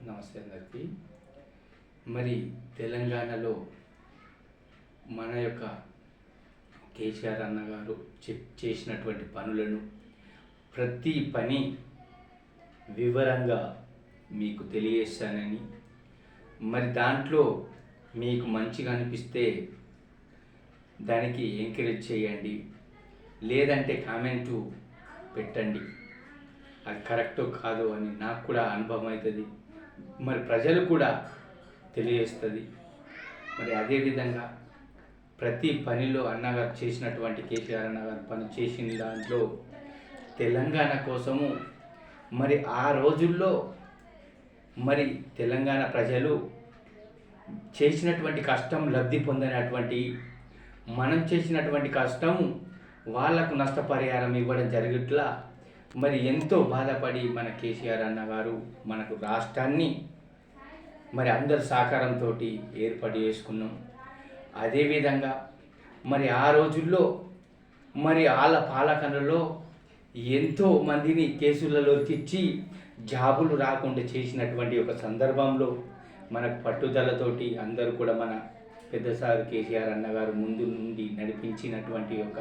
నమస్తే అందరికీ. మరి తెలంగాణలో మన యొక్క కేసీఆర్ అన్నగారు చేసినటువంటి పనులను ప్రతి పని వివరంగా మీకు తెలియజేస్తానని, మరి దాంట్లో మీకు మంచిగా అనిపిస్తే దానికి ఎంకరేజ్ చేయండి, లేదంటే కామెంటు పెట్టండి. అది కరెక్టో కాదో అని నాకు కూడా అనుభవం అవుతుంది, మరి ప్రజలు కూడా తెలియజేస్తుంది. మరి అదేవిధంగా ప్రతి పనిలో అన్నగారు చేసినటువంటి కేసీఆర్ అన్నగారు పని చేసిన దాంట్లో తెలంగాణ కోసము మరి ఆ రోజుల్లో మరి తెలంగాణ ప్రజలు చేసినటువంటి కష్టం లబ్ధి పొందినటువంటి మనం చేసినటువంటి కష్టం వాళ్లకు నష్టపరిహారం ఇవ్వడం జరుగుట్లా మరి ఎంతో బాధపడి మన కేసీఆర్ అన్నగారు మనకు రాష్ట్రాన్ని మరి అందరి సహకారంతో ఏర్పాటు చేసుకున్నాం. అదేవిధంగా మరి ఆ రోజుల్లో మరి వాళ్ళ పాలకలలో ఎంతో మందిని కేసులలోకి ఇచ్చి జాబులు రాకుండా చేసినటువంటి ఒక సందర్భంలో మనకు పట్టుదలతోటి అందరూ కూడా మన పెద్దసారి కేసీఆర్ అన్నగారు ముందు నుండి నడిపించినటువంటి ఒక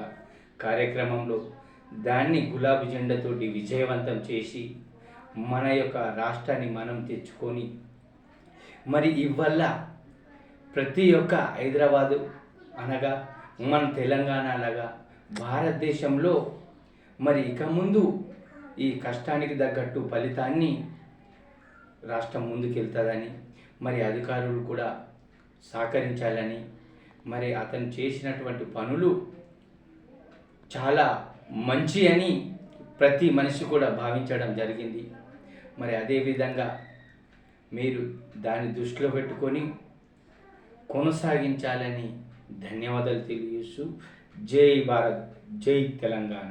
కార్యక్రమంలో దాన్ని గులాబీ జెండాతోటి విజయవంతం చేసి మన యొక్క రాష్ట్రాన్ని మనం తెచ్చుకొని మరి ఇవల్ల ప్రతి ఒక్క హైదరాబాదు అనగా మన తెలంగాణ అనగా భారతదేశంలో మరి ఇక ముందు ఈ కష్టానికి తగ్గట్టు ఫలితాన్ని రాష్ట్రం ముందుకెళ్తుందని మరి అధికారులు కూడా సహకరించాలని, మరి అతను చేసినటువంటి పనులు చాలా మంచి అని ప్రతి మనిషి కూడా భావించడం జరిగింది. మరి అదేవిధంగా మీరు దాన్ని దృష్టిలో పెట్టుకొని కొనసాగించాలని ధన్యవాదాలు తెలియజేస్తూ జై భారత్, జై తెలంగాణ.